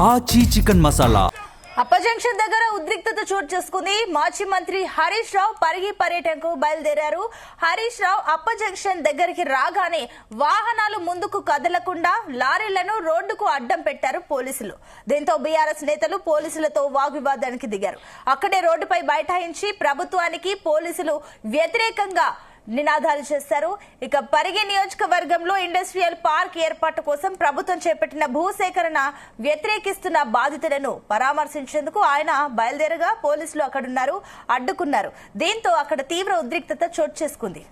ఆచి చికెన్ మసాలా అప్ప జంక్షన్ దగ్గర ఉద్రిక్తత చోటు చేసుకుంది. మాజీ మంత్రి హరీష్ రావు పరిగి పర్యటనకు బయలుదేరారు. హరీష్ రావు అప్ప జంక్షన్ దగ్గరికి రాగానే వాహనాలు ముందుకు కదలకుండా లారీలను రోడ్డుకు అడ్డం పెట్టారు పోలీసులు. దీంతో బీఆర్ఎస్ నేతలు పోలీసులతో వాగ్వివాదానికి దిగారు. అక్కడే రోడ్డుపై బైఠాయించి ప్రభుత్వానికి పోలీసులు వ్యతిరేకంగా నినాదాలు చేశారు. ఇక పరిగి నియోజకవర్గంలో ఇండస్ట్రియల్ పార్క్ ఏర్పాటు కోసం ప్రభుత్వం చేపట్టిన భూసేకరణ వ్యతిరేకిస్తున్న బాధితులను పరామర్శించేందుకు ఆయన బయలుదేరగా పోలీసులు అక్కడున్నారు, అడ్డుకున్నారు. దీంతో అక్కడ తీవ్ర ఉద్రిక్తత చోటు చేసుకుంది.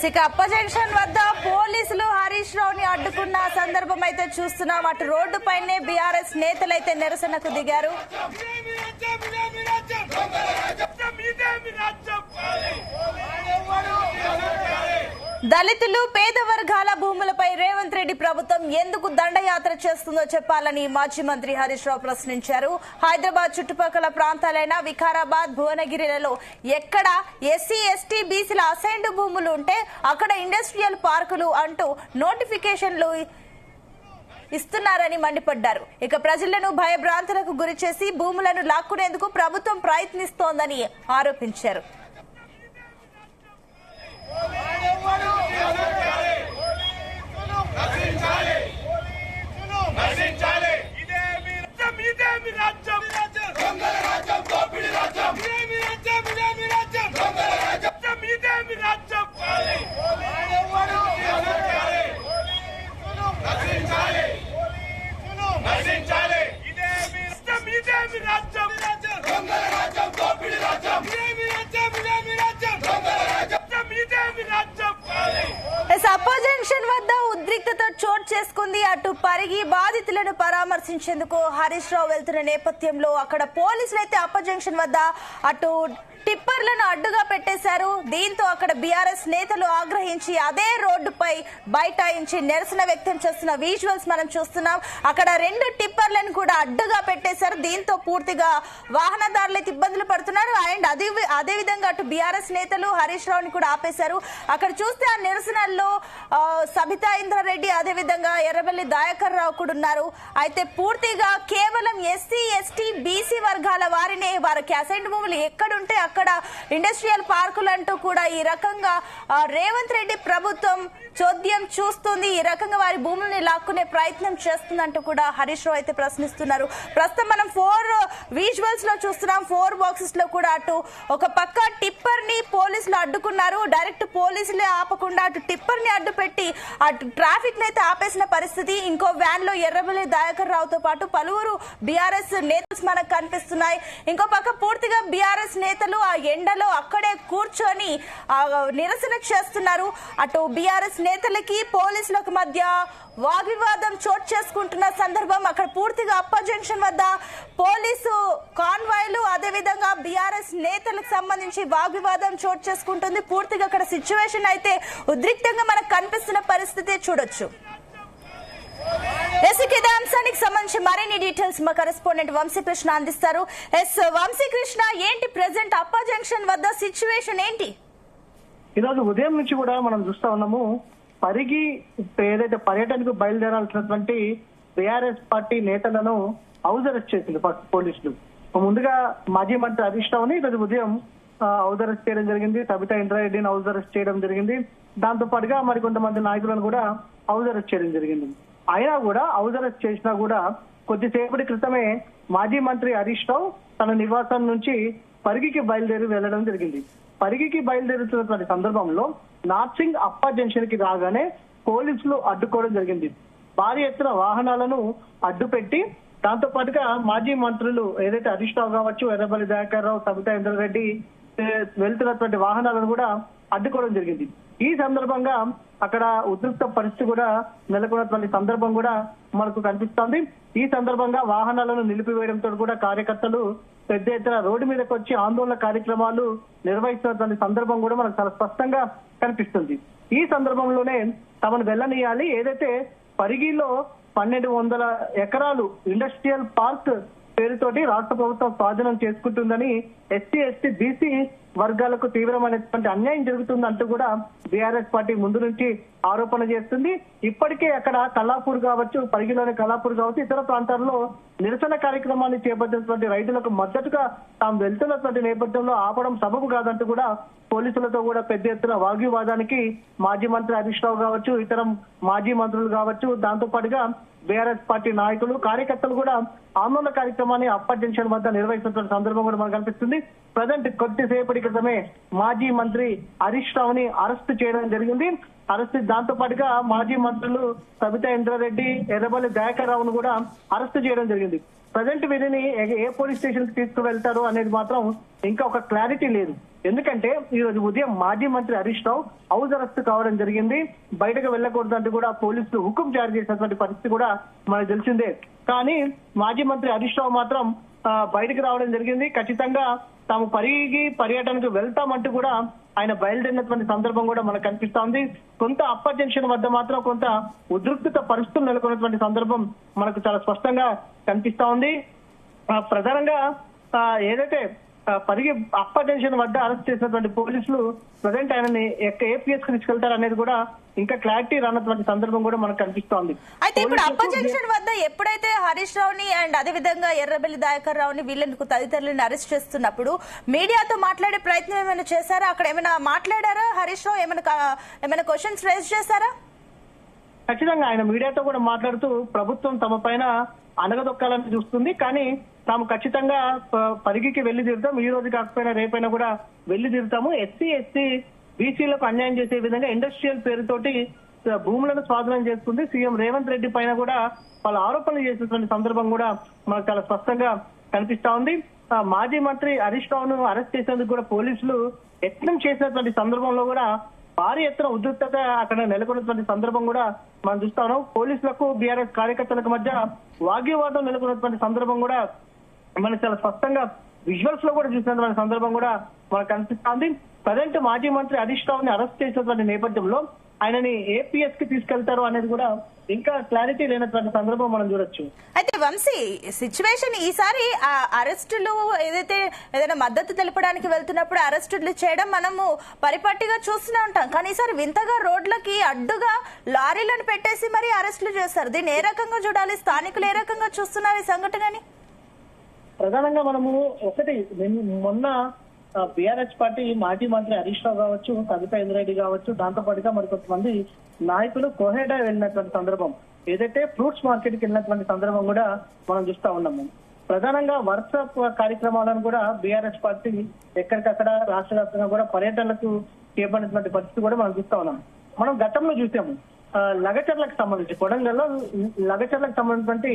ఇక అప్ప జంక్షన్ వద్ద పోలీసులు హరీష్ రావుని అడ్డుకున్న సందర్భం అయితే చూస్తున్నాం. అటు రోడ్డు పైనే బీఆర్ఎస్ నేతలు అయితే నిరసనకు దిగారు. దళితులు పేద వర్గాల భూములపై రేవంత్ రెడ్డి ప్రభుత్వం ఎందుకు దండయాత్ర చేస్తుందో చెప్పాలని మాజీ మంత్రి హరీష్ రావు ప్రశ్నించారు. హైదరాబాద్ చుట్టుపక్కల ప్రాంతాలైన వికారాబాద్, భువనగిరిలలో ఎక్కడ ఎస్సీ, ఎస్టీ, బీసీల అసైన్డ్ భూములు ఉంటే అక్కడ ఇండస్ట్రియల్ పార్కులు అంటూ నోటిఫికేషన్లు ఇస్తున్నారని మండిపడ్డారు. ఇక ప్రజలను భయభ్రాంతులకు గురి చేసి భూములను లాక్కునేందుకు ప్రభుత్వం ప్రయత్నిస్తోందని ఆరోపించారు. అప్ప జంక్షన్ వద్ద ఉద్రిక్తత చోటు చేసుకుంది. అటు పరిగి బాధితులను పరామర్శించేందుకు హరీష్ రావు వెళ్తున్న నేపథ్యంలో అక్కడ పోలీసులు అయితే అప్ప జంక్షన్ వద్ద అటు టిప్పర్లను అడ్డుగా పెట్టేశారు. దీంతో అక్కడ బీఆర్ఎస్ నేతలు ఆగ్రహించి అదే రోడ్డుపై బైఠాయించి నిరసన వ్యక్తం చేస్తున్న విజువల్స్ మనం చూస్తున్నాం. అక్కడ 2 టిప్పర్లను కూడా అడ్డుగా పెట్టేశారు. దీంతో పూర్తిగా వాహనదారులు అయితే ఇబ్బందులు పడుతున్నారు. అండ్ అదే విధంగా అటు బీఆర్ఎస్ నేతలు హరీష్ రావుని కూడా ఆపేశారు. అక్కడ చూస్తే ఆ నిరసనల్లో సబితా ఇంద్రారెడ్డి, అదే విధంగా ఎర్రబెల్లి దయాకర్ రావు కూడా ఉన్నారు. అయితే పూర్తిగా కేవలం ఎస్సీ, ఎస్టీ, బీసీ వర్గాల వారినే వారికి అసైన్డ్ భూములు ఎక్కడుంటే అక్కడ ఇండస్ట్రియల్ పార్కులు అంటూ కూడా ఈ రకంగా రేవంత్ రెడ్డి ప్రభుత్వం చోద్యం చూస్తుంది. ఈ రకంగా వారి భూముల్ని లాక్కునే ప్రయత్నం చేస్తుందంటూ కూడా హరీష్ రావు అయితే ప్రశ్నిస్తున్నారు. ప్రస్తుతం మనం 4 విజువల్స్ లో చూస్తున్నాం. 4 బాక్సెస్ లో కూడా అటు ఒక పక్క టిప్పర్ ని పోలీసులు అడ్డుకున్నారు. డైరెక్ట్ పోలీసులే ఆపకుండా అటు టిప్పర్ ని అడ్డు పెట్టి అటు ట్రాఫిక్ ని అయితే ఆపేసిన పరిస్థితి. ఇంకో వ్యాన్ లో ఎర్రబెల్లి దయాకర్ రావుతో పాటు పలువురు బీఆర్ఎస్ నేతలు మనకు కనిపిస్తున్నాయి. ఇంకో పక్క పూర్తిగా బీఆర్ఎస్ నేతలు ఆ ఎండలో అక్కడే కూర్చొని నిరసన చేస్తున్నారు. అటు బీఆర్ఎస్ నేతలకి పోలీసులకు మధ్య వాగ్వివాదం చోటు చేసుకుంటున్న సందర్భం. అక్కడ పూర్తిగా అప్ప జంక్షన్ వద్ద పోలీసు కాన్వాయ్లు, అదేవిధంగా బీఆర్ఎస్ నేతలకు సంబంధించి వాగ్వివాదం చోటు చేసుకుంటుంది. పూర్తిగా అక్కడ సిచ్యువేషన్ అయితే ఉద్రిక్తంగా మనకు కనిపిస్తున్న పరిస్థితి చూడొచ్చు. ఇదే అంశానికి సంబంధించి మరిన్ని డీటెయిల్స్ మా కరెస్పాండెంట్ వంశీకృష్ణ అందిస్తారు. వంశీకృష్ణ, ఏంటి ప్రెసెంట్ అప్ప జంక్షన్ వద్ద సిచ్యువేషన్ ఏంటి? ఈరోజు ఉదయం నుంచి కూడా మనం చూస్తా ఉన్నాము. పరిగి ఏదైతే పర్యటనకు బయలుదేరాల్సినటువంటి బీఆర్ఎస్ పార్టీ నేతలను హౌస్ అరెస్ట్ చేసింది పోలీసులు. ముందుగా మాజీ మంత్రి హరీష్ రావుని ఈరోజు ఉదయం హౌస్ అరెస్ట్ చేయడం జరిగింది. సబితా ఇంద్రారెడ్డిని హౌస్ అరెస్ట్ చేయడం జరిగింది. దాంతో పాటుగా మరికొంతమంది నాయకులను కూడా హౌస్ అరెస్ట్ చేయడం జరిగింది. అయినా కూడా హౌస్ అరెస్ట్ చేసినా కూడా కొద్దిసేపటి క్రితమే మాజీ మంత్రి హరీష్ రావు తన నివాసం నుంచి పరిగికి బయలుదేరి వెళ్లడం జరిగింది. పరిగికి బయలుదేరుతున్నటువంటి సందర్భంలో నార్సింగ్ అప్ప జంక్షన్ కి రాగానే పోలీసులు అడ్డుకోవడం జరిగింది. భారీ ఎత్తున వాహనాలను అడ్డుపెట్టి దాంతో పాటుగా మాజీ మంత్రులు ఏదైతే హరీష్ రావు కావచ్చు, ఎర్రబెల్లి దయాకర్ రావు, సబితా ఇంద్రారెడ్డి వెళ్తున్నటువంటి వాహనాలను కూడా అడ్డుకోవడం జరిగింది. ఈ సందర్భంగా అక్కడ ఉద్రిక్త పరిస్థితి కూడా నెలకొన్నటువంటి సందర్భం కూడా మనకు కనిపిస్తోంది. ఈ సందర్భంగా వాహనాలను నిలిపివేయడంతో కూడా కార్యకర్తలు పెద్ద ఎత్తున రోడ్డు మీదకి వచ్చి ఆందోళన కార్యక్రమాలు నిర్వహిస్తున్నటువంటి సందర్భం కూడా మనకు చాలా స్పష్టంగా కనిపిస్తుంది. ఈ సందర్భంలోనే తమను వెళ్ళనీయాలి, ఏదైతే పరిగిలో 1200 ఎకరాలు ఇండస్ట్రియల్ పార్క్ పేరుతోటి రాష్ట్ర ప్రభుత్వం స్వాధీనం చేసుకుంటుందని, ఎస్సీ ఎస్టీ బీసీ వర్గాలకు తీవ్రమైనటువంటి అన్యాయం జరుగుతుందంటూ కూడా బీఆర్ఎస్ పార్టీ ముందు నుంచి ఆరోపణ చేస్తుంది. ఇప్పటికే అక్కడ కల్లాపూర్ కావచ్చు, పరిగిలోని కల్లాపూర్ కావచ్చు, ఇతర ప్రాంతాల్లో నిరసన కార్యక్రమాన్ని చేపట్టినటువంటి రైతులకు మద్దతుగా తాము వెళ్తున్నటువంటి నేపథ్యంలో ఆపడం సబబు కాదంటూ కూడా పోలీసులతో కూడా పెద్ద ఎత్తున వాగ్వివాదానికి మాజీ మంత్రి హరీష్ రావు కావచ్చు, ఇతర మాజీ మంత్రులు కావచ్చు, దాంతో పాటుగా బీఆర్ఎస్ పార్టీ నాయకులు కార్యకర్తలు కూడా ఆందోళన కార్యక్రమాన్ని అప్పర్ జంక్షన్ వద్ద నిర్వహిస్తున్న సందర్భం కూడా మనకు కనిపిస్తుంది. ప్రజెంట్ కొద్దిసేపటి క్రితమే మాజీ మంత్రి హరీష్ రావుని అరెస్ట్ చేయడం జరిగింది. అరెస్ట్ దాంతో పాటుగా మాజీ మంత్రులు సబితా ఇంద్రారెడ్డి, ఎర్రబెల్లి దయాకర్ రావును కూడా అరెస్ట్ చేయడం జరిగింది. ప్రజెంట్ వీరిని ఏ పోలీస్ స్టేషన్ కి తీసుకువెళ్తారు అనేది మాత్రం ఇంకా ఒక క్లారిటీ లేదు. ఎందుకంటే ఈ రోజు ఉదయం మాజీ మంత్రి హరీష్ రావు హౌస్ అరెస్ట్ కావడం జరిగింది. బయటకు వెళ్ళకూడదంటూ కూడా పోలీసులు హుకుం జారీ చేసినటువంటి పరిస్థితి కూడా మనకు తెలిసిందే. కానీ మాజీ మంత్రి హరీష్ రావు మాత్రం బయటకు రావడం జరిగింది. ఖచ్చితంగా తాము పరిగి పర్యటనకు వెళ్తామంటూ కూడా ఆయన బయలుదేరినటువంటి సందర్భం కూడా మనకు కనిపిస్తా ఉంది. కొంత అప్పర్ జంక్షన్ వద్ద మాత్రం కొంత ఉద్రిక్తత పరిస్థితులు నెలకొన్నటువంటి సందర్భం మనకు చాలా స్పష్టంగా కనిపిస్తా ఉంది. ప్రధానంగా ఏదైతే పరిగి అప్పర్ జంక్షన్ వద్ద అరెస్ట్ చేసినటువంటి పోలీసులు ప్రజెంట్ ఆయనని ఏపీఎస్ కి తీసుకెళ్తారు అనేది కూడా ఇంకా క్లారిటీ రానటువంటి సందర్భం కూడా మనకు కనిపిస్తోంది. అయితే ఇప్పుడు అప్పర్ జంక్షన్ వద్ద ఎప్పుడైతే హరీష్ రావుని అండ్ అదే విధంగా ఎర్రబెల్లి దయాకర్ రావుని వీళ్ళకు తదితరులను అరెస్ట్ చేస్తున్నప్పుడు మీడియాతో మాట్లాడే ప్రయత్నం ఏమైనా చేశారా? అక్కడ ఏమైనా మాట్లాడారా? హరీష్ రావు ఏమైనా క్వశ్చన్స్ రైజ్ చేశారా? ఖచ్చితంగా ఆయన మీడియాతో కూడా మాట్లాడుతూ ప్రభుత్వం తమ పైన అనగదొక్కాలని చూస్తుంది, కానీ తాము ఖచ్చితంగా పరిగికి వెళ్లి తీరుతాం, ఈ రోజు కాకపోయినా రేపైనా కూడా వెళ్లి తీరుతాము. ఎస్సీ ఎస్టీ బీసీలకు అన్యాయం చేసే విధంగా ఇండస్ట్రియల్ పేరుతోటి భూములను స్వాధీనం చేసుకుంది. సీఎం రేవంత్ రెడ్డి పైన కూడా వాళ్ళ ఆరోపణలు చేసినటువంటి సందర్భం కూడా మనకు చాలా స్పష్టంగా కనిపిస్తా ఉంది. మాజీ మంత్రి హరీష్ రావును అరెస్ట్ చేసేందుకు కూడా పోలీసులు యత్నం చేసినటువంటి సందర్భంలో కూడా భారీ ఎత్తున ఉద్రిక్తత అక్కడ నెలకొన్నటువంటి సందర్భం కూడా మనం చూస్తా ఉన్నాం. పోలీసులకు బీఆర్ఎస్ కార్యకర్తలకు మధ్య వాగ్వివాదం నెలకొన్నటువంటి సందర్భం కూడా మనకు చాలా స్పష్టంగా విజువల్స్ లో కూడా చూసినటువంటి సందర్భం కూడా మనకు కనిపిస్తోంది. ప్రజెంట్ మాజీ మంత్రి హరీష్ రావుని అరెస్ట్ చేసినటువంటి నేపథ్యంలో ఆయనని ఏపీఎస్ కి తీసుకెళ్తారు అనేది కూడా ఇంకా క్లారిటీ లేనటువంటి సందర్భం మనం చూడొచ్చు. అయితే వంశీ, సిచ్యువేషన్ ఈసారి అరెస్టులు ఏదైనా మద్దతు తెలపడానికి వెళ్తున్నప్పుడు అరెస్టులు చేయడం మనము పరిపాటిగా చూస్తూనే ఉంటాం, కానీ ఈసారి వింతగా రోడ్లకి అడ్డుగా లారీలను పెట్టేసి మరి అరెస్టులు చేస్తారు. దీన్ని ఏ రకంగా చూడాలి? స్థానికులు ఏ రకంగా చూస్తున్నారు ఈ సంఘటనని? ప్రధానంగా మనము ఒకటి మొన్న బీఆర్ఎస్ పార్టీ మాజీ మంత్రి హరీష్ రావు కావచ్చు, సబితా ఇంద్రారెడ్డి కావచ్చు, దాంతో పాటుగా మరి కొంతమంది నాయకులు కోహెడా వెళ్ళినటువంటి సందర్భం, ఏదైతే ఫ్రూట్స్ మార్కెట్ కి వెళ్ళినటువంటి సందర్భం కూడా మనం చూస్తా ఉన్నాము. ప్రధానంగా వరుస కార్యక్రమాలను కూడా బీఆర్ఎస్ పార్టీ ఎక్కడికక్కడ రాష్ట్ర వ్యాప్తంగా కూడా పర్యటనలకు చేపట్టినటువంటి పరిస్థితి కూడా మనం చూస్తా ఉన్నాం. మనం గతంలో చూసాము లగచర్లకు సంబంధించి కొడంగల్లో లగచర్లకు సంబంధించినటువంటి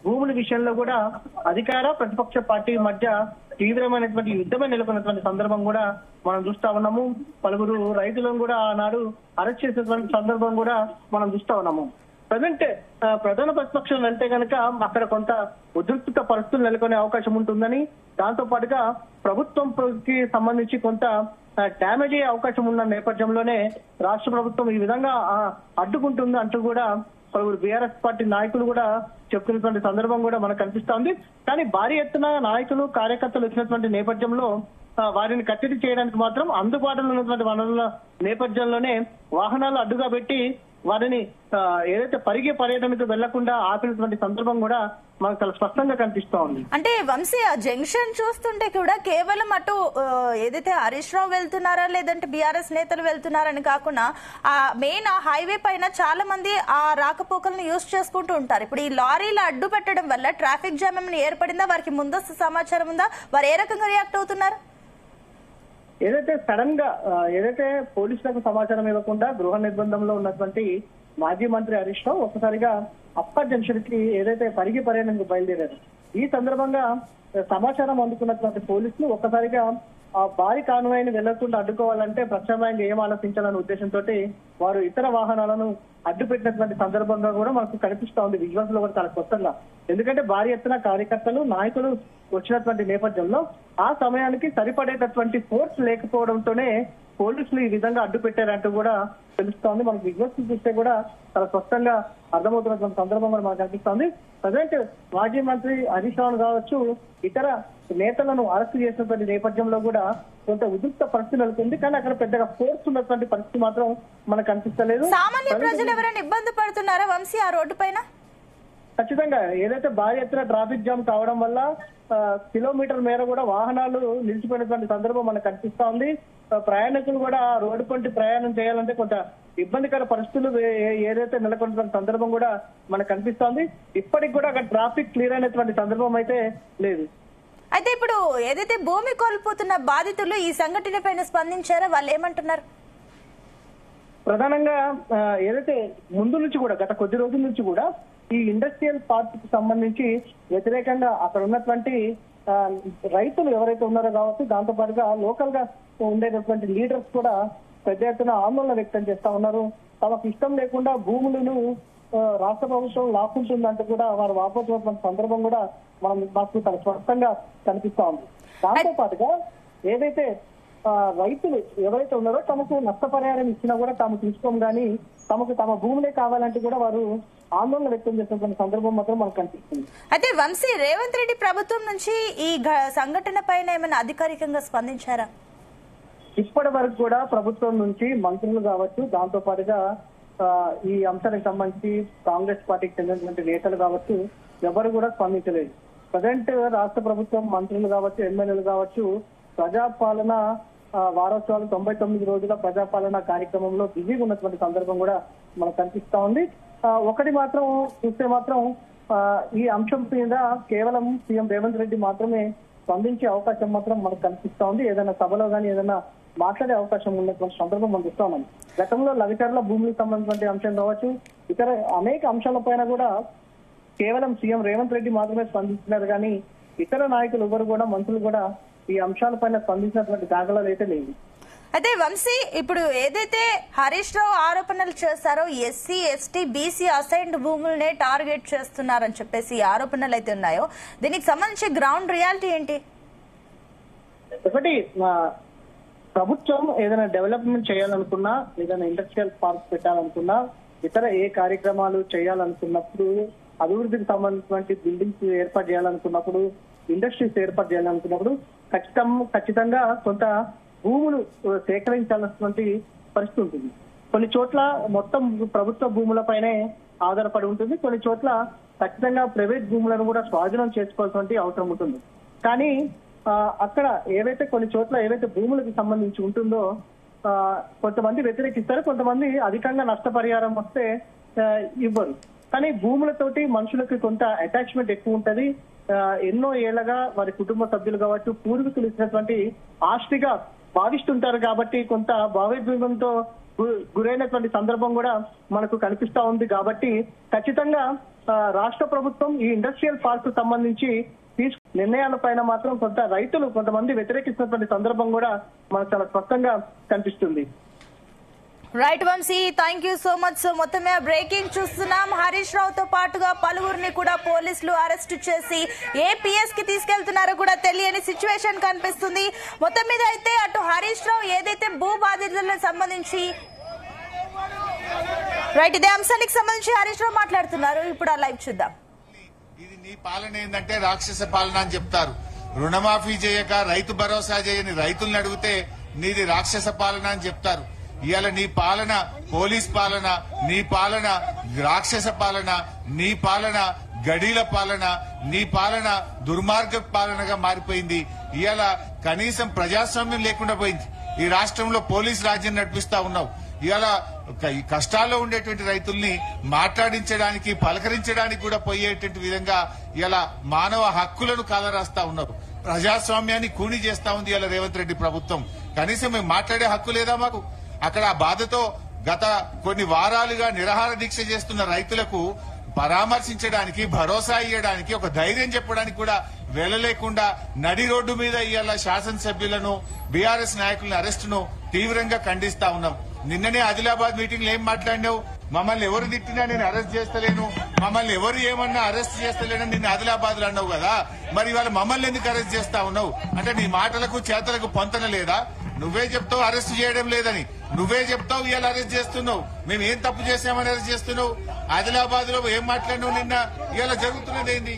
భూముల విషయంలో కూడా అధికార ప్రతిపక్ష పార్టీ మధ్య తీవ్రమైనటువంటి యుద్ధమే నెలకొన్నటువంటి సందర్భం కూడా మనం చూస్తా ఉన్నాము. పలువురు రైతులను కూడా ఆనాడు అరెస్ట్ చేసేటువంటి సందర్భం కూడా మనం చూస్తా ఉన్నాము. ప్రజెంట్ ప్రధాన ప్రతిపక్షం వెళ్తే కనుక అక్కడ కొంత ఉద్రిక్త పరిస్థితులు నెలకొనే అవకాశం ఉంటుందని, దాంతో పాటుగా ప్రభుత్వంకి సంబంధించి కొంత డ్యామేజ్ అయ్యే అవకాశం ఉన్న నేపథ్యంలోనే రాష్ట్ర ప్రభుత్వం ఈ విధంగా అడ్డుకుంటుంది అంటూ కూడా పలువురు బీఆర్ఎస్ పార్టీ నాయకులు కూడా చెప్తున్నటువంటి సందర్భం కూడా మనకు కనిపిస్తోంది. కానీ భారీ ఎత్తున నాయకులు కార్యకర్తలు వచ్చినటువంటి నేపథ్యంలో వారిని కట్టడి చేయడానికి మాత్రం అందుబాటులో ఉన్నటువంటి వనరుల నేపథ్యంలోనే వాహనాలు అడ్డుగా పెట్టి వారిని ఏదైతే పరిగి పర్యటనకు వెళ్లకుండా ఆపినటువంటి సందర్భం కూడా మనకు చాలా స్పష్టంగా కనిపిస్తా ఉంది. అంటే వంశీ, ఆ జంక్షన్ చూస్తుంటే కూడా కేవలం అటు ఏదైతే హరీష్ రావు వెళ్తున్నారా లేదంటే బీఆర్ఎస్ నేతలు వెళ్తున్నారని కాకుండా ఆ మెయిన్ ఆ హైవే పైన చాలా మంది ఆ రాకపోకలను యూజ్ చేసుకుంటూ ఉంటారు. ఇప్పుడు ఈ లారీలు అడ్డు పెట్టడం వల్ల ట్రాఫిక్ జామ్ ఏమైనా ఏర్పడిందా? వారికి ముందస్తు సమాచారం ఉందా? వారు ఏ రకంగా రియాక్ట్ అవుతున్నారు? ఏదైతే సడన్ గా ఏదైతే పోలీసులకు సమాచారం ఇవ్వకుండా గృహ నిర్బంధంలో ఉన్నటువంటి మాజీ మంత్రి హరీష్ రావు ఒక్కసారిగా అప్పర్ జంక్షన్ కి ఏదైతే పరిగి పర్యటనకు బయలుదేరారు. ఈ సందర్భంగా సమాచారం అందుకున్నటువంటి పోలీసులు ఒక్కసారిగా ఆ భారీ కాన్వాయ్ని వెళ్లకుండా అడ్డుకోవాలంటే ప్రత్యామ్నాయంగా ఏం ఆలోచించాలనే ఉద్దేశంతో వారు ఇతర వాహనాలను అడ్డు పెట్టినటువంటి సందర్భంగా కూడా మనకు కనిపిస్తా ఉంది. విజువల్స్ లో కూడా చాలా కొత్తగా, ఎందుకంటే భారీ ఎత్తున కార్యకర్తలు నాయకులు వచ్చినటువంటి నేపథ్యంలో ఆ సమయానికి సరిపడేటటువంటి ఫోర్స్ లేకపోవడంతోనే పోలీసులు ఈ విధంగా అడ్డు పెట్టారంటూ కూడా తెలుస్తోంది. మనకు విజువల్స్ చూస్తే కూడా చాలా స్పష్టంగా అర్థమవుతున్నటువంటి సందర్భం కూడా మనకు కనిపిస్తోంది. ప్రజెంట్ మాజీ మంత్రి హరీష్ రావు కావచ్చు, ఇతర నేతలను అరెస్ట్ చేసినటువంటి నేపథ్యంలో కూడా కొంత ఉద్రిక్త పరిస్థితి నెలకొంది. కానీ అక్కడ పెద్దగా ఫోర్స్ ఉన్నటువంటి పరిస్థితి మాత్రం మనకు కనిపిస్తలేదు. సామాన్య ప్రజలు ఎవరైనా ఇబ్బంది పడుతున్నారా వంశీ ఆ రోడ్డు పైన? ఖచ్చితంగా ఏదైతే భారీ ఎత్తున ట్రాఫిక్ జామ్ కావడం వల్ల కిలోమీటర్ మేర కూడా వాహనాలు నిలిచిపోయినటువంటి సందర్భం మనకు కనిపిస్తా ఉంది. ప్రయాణికులు కూడా రోడ్డు పంటి ప్రయాణం చేయాలంటే కొంత ఇబ్బందికర పరిస్థితులు ఏదైతే నెలకొన్న సందర్భం కూడా మనకు కనిపిస్తోంది. ఇప్పటికి కూడా అక్కడ ట్రాఫిక్ క్లియర్ అయినటువంటి సందర్భం అయితే లేదు. అయితే ఇప్పుడు ఏదైతే భూమి కోల్పోతున్న బాధితులు ఈ సంఘటన పైన స్పందించారో వాళ్ళు ఏమంటున్నారు? ప్రధానంగా ఏదైతే ముందు నుంచి కూడా గత కొద్ది రోజుల నుంచి కూడా ఈ ఇండస్ట్రియల్ పార్క్ కి సంబంధించి వ్యతిరేకంగా అక్కడ ఉన్నటువంటి రైతులు ఎవరైతే ఉన్నారో కావచ్చు, దాంతో పాటుగా లోకల్ గా ఉండేటటువంటి లీడర్స్ కూడా పెద్ద ఎత్తున ఆందోళన వ్యక్తం చేస్తా ఉన్నారు. తమకు ఇష్టం లేకుండా భూములను రాష్ట్ర ప్రభుత్వం లాక్కుంటుందంటూ కూడా వారు వాపోతున్నటువంటి సందర్భం కూడా మాకు చాలా స్పష్టంగా కనిపిస్తా ఉంది. దాంతో పాటుగా ఏదైతే రైతులు ఎవరైతే ఉన్నారో తమకు నష్టపరిహారం ఇచ్చినా కూడా తాము తీసుకోం కానీ తమకు తమ భూములే కావాలంటే కూడా వారు ఆందోళన వ్యక్తం చేస్తున్న సందర్భం మాత్రం మనకు కనిపిస్తుంది. అయితే వంశీ, రేవంత్ రెడ్డి ప్రభుత్వం నుంచి ఈ సంఘటన పైన ఏమైనా అధికారికంగా స్పందించారా? ఇప్పటి వరకు కూడా ప్రభుత్వం నుంచి మంత్రులు కావచ్చు, దాంతో పాటుగా ఈ అంశానికి సంబంధించి కాంగ్రెస్ పార్టీకి చెందినటువంటి నేతలు కావచ్చు ఎవరు కూడా స్పందించలేదు. ప్రజెంట్ రాష్ట్ర ప్రభుత్వం మంత్రులు కావచ్చు, ఎమ్మెల్యేలు కావచ్చు ప్రజాపాలన వారోత్సవాలు 99 రోజుల ప్రజాపాలన కార్యక్రమంలో బిజీగా ఉన్నటువంటి సందర్భం కూడా మనకు కనిపిస్తా ఉంది. ఒకటి మాత్రం చూస్తే మాత్రం ఈ అంశం మీద కేవలం సీఎం రేవంత్ రెడ్డి మాత్రమే స్పందించే అవకాశం మాత్రం మనకు కనిపిస్తా ఉంది. ఏదైనా సభలో కానీ ఏదైనా మాట్లాడే అవకాశం ఉన్నటువంటి సందర్భం మనం చూస్తా ఉన్నాం. గతంలో లవిచర్ల భూములకు సంబంధించిన అంశం కావచ్చు, ఇతర అనేక అంశాలపైన కూడా కేవలం సీఎం రేవంత్ రెడ్డి మాత్రమే స్పందిస్తున్నారు కానీ ఇతర నాయకులు ఎవరు కూడా మంత్రులు కూడా ఈ అంశాలపైన స్పందించినటువంటి దాఖలాలు అయితే లేవు. అయితే వంశీ, ఇప్పుడు ఏదైతే హరీష్ రావు ఆరోపణలు చేశారో ఎస్సీ ఎస్టీ బీసీ అసైన్డ్ భూములనే టార్గెట్ చేస్తున్నారని చెప్పేసి ఆరోపణలు అయితే ఉన్నాయో, దీనికి సంబంధించి గ్రౌండ్ రియాలిటీ ఏంటి? ఒకటి, ప్రభుత్వం ఏదైనా డెవలప్మెంట్ చేయాలనుకున్నా, ఏదైనా ఇండస్ట్రియల్ పార్క్ పెట్టాలనుకున్నా, ఇతర ఏ కార్యక్రమాలు చేయాలనుకున్నప్పుడు, అభివృద్ధికి సంబంధించినటువంటి బిల్డింగ్స్ ఏర్పాటు చేయాలనుకున్నప్పుడు, ఇండస్ట్రీస్ ఏర్పాటు చేయాలనుకున్నప్పుడు ఖచ్చితంగా కొంత భూములు సేకరించాల్సినటువంటి పరిస్థితి ఉంటుంది. కొన్ని చోట్ల మొత్తం ప్రభుత్వ భూములపైనే ఆధారపడి ఉంటుంది, కొన్ని చోట్ల ఖచ్చితంగా ప్రైవేట్ భూములను కూడా స్వాధీనం చేసుకోవాల్సిన అవసరం ఉంటుంది. కానీ అక్కడ ఏవైతే కొన్ని చోట్ల ఏవైతే భూములకు సంబంధించి ఉంటుందో కొంతమంది వ్యతిరేకిస్తారు, కొంతమంది అధికంగా నష్టపరిహారం వస్తే ఇవ్వరు. కానీ భూములతోటి మనుషులకి కొంత అటాచ్మెంట్ ఎక్కువ ఉంటది. ఎన్నో ఏళ్లగా వారి కుటుంబ సభ్యులు కావచ్చు, పూర్వీకులు ఇచ్చినటువంటి ఆస్తిగా భావిస్తుంటారు కాబట్టి కొంత భావోద్వేగంతో గురైనటువంటి సందర్భం కూడా మనకు కనిపిస్తా ఉంది. కాబట్టి ఖచ్చితంగా రాష్ట్ర ప్రభుత్వం ఈ ఇండస్ట్రియల్ పార్క్ సంబంధించి నిర్ణయాల పైన మాత్రం కొంత రైతులు కొంతమంది వ్యతిరేకిస్తున్నటువంటి సందర్భం కూడా మనకు చాలా స్పష్టంగా కనిపిస్తుంది. Right Vamshi, thank you so much. So మొత్తం మీద బ్రేకింగ్ చూస్తున్నాం. హరీష్ రావుతో పాటుగా పలువురిని కూడా పోలీసులు అరెస్ట్ చేసి ఏపీఎస్ కి తీసుకెళ్తున్నారో కూడా తెలియని సిచ్యువేషన్ కనిపిస్తుంది. మొత్తం మీద అయితే అటు హరీష్ రావు ఏదైతే భూ బాధితులకు సంబంధించి రైట్ ఇదే అంశానికి సంబంధించి హరీష్ రావు మాట్లాడుతున్నారు. ఇప్పుడు ఆ లైవ్ చూద్దాం. ఇది నీ పాలన ఏంటంటే రాక్షస పాలన అని చెప్తారు. రుణమాఫీ చేయక రైతు భరోసా చేయని రైతుల్ని అడిగితే నీది రాక్షస పాలన అని చెప్తారు. ఇవాళ నీ పాలన పోలీస్ పాలన, నీ పాలన రాక్షస పాలన, నీ పాలన గడీల పాలన, నీ పాలన దుర్మార్గ పాలనగా మారిపోయింది. ఇవాళ కనీసం ప్రజాస్వామ్యం లేకుండా పోయింది. ఈ రాష్ట్రంలో పోలీస్ రాజ్యం నడిపిస్తా ఉన్నావు. ఇవాళ కష్టాల్లో ఉండేటువంటి రైతుల్ని మాట్లాడించడానికి, పలకరించడానికి కూడా పోయేటువంటి విధంగా ఇలా మానవ హక్కులను కాలరాస్తా ఉన్నావు. ప్రజాస్వామ్యాన్ని కూని చేస్తా ఉంది ఇలా రేవంత్ రెడ్డి ప్రభుత్వం. కనీసం మేము మాట్లాడే హక్కు లేదా మాకు? అక్కడ ఆ బాధతో గత కొన్ని వారాలుగా నిరాహార దీక్ష చేస్తున్న రైతులకు పరామర్శించడానికి, భరోసా ఇవ్వడానికి, ఒక ధైర్యం చెప్పడానికి కూడా వెళ్లలేకుండా నడి రోడ్డు మీద ఇవాళ శాసనసభ్యులను, బీఆర్ఎస్ నాయకులను అరెస్టును తీవ్రంగా ఖండిస్తా ఉన్నాం. నిన్ననే ఆదిలాబాద్ మీటింగ్ లో ఏం మాట్లాడినావు? మమ్మల్ని ఎవరు తిట్టినా నేను అరెస్ట్ చేస్తలేను, మమ్మల్ని ఎవరు ఏమన్నా అరెస్ట్ చేస్తలేనని నిన్న ఆదిలాబాద్ లో అన్నావు కదా. మరి ఇవాళ మమ్మల్ని ఎందుకు అరెస్ట్ చేస్తా ఉన్నావు? అంటే నీ మాటలకు చేతలకు పొంతన లేదా? నువ్వే చెప్తావు అరెస్ట్ చేయడం లేదని, నువ్వే చెప్తావు ఇవాళ అరెస్ట్ చేస్తున్నావు. మేము ఏం తప్పు చేశామని అరెస్ట్ చేస్తున్నావు? ఆదిలాబాద్ లో ఏం మాట్లాడినావు నిన్న? ఇవాళ జరుగుతున్నది ఏంది?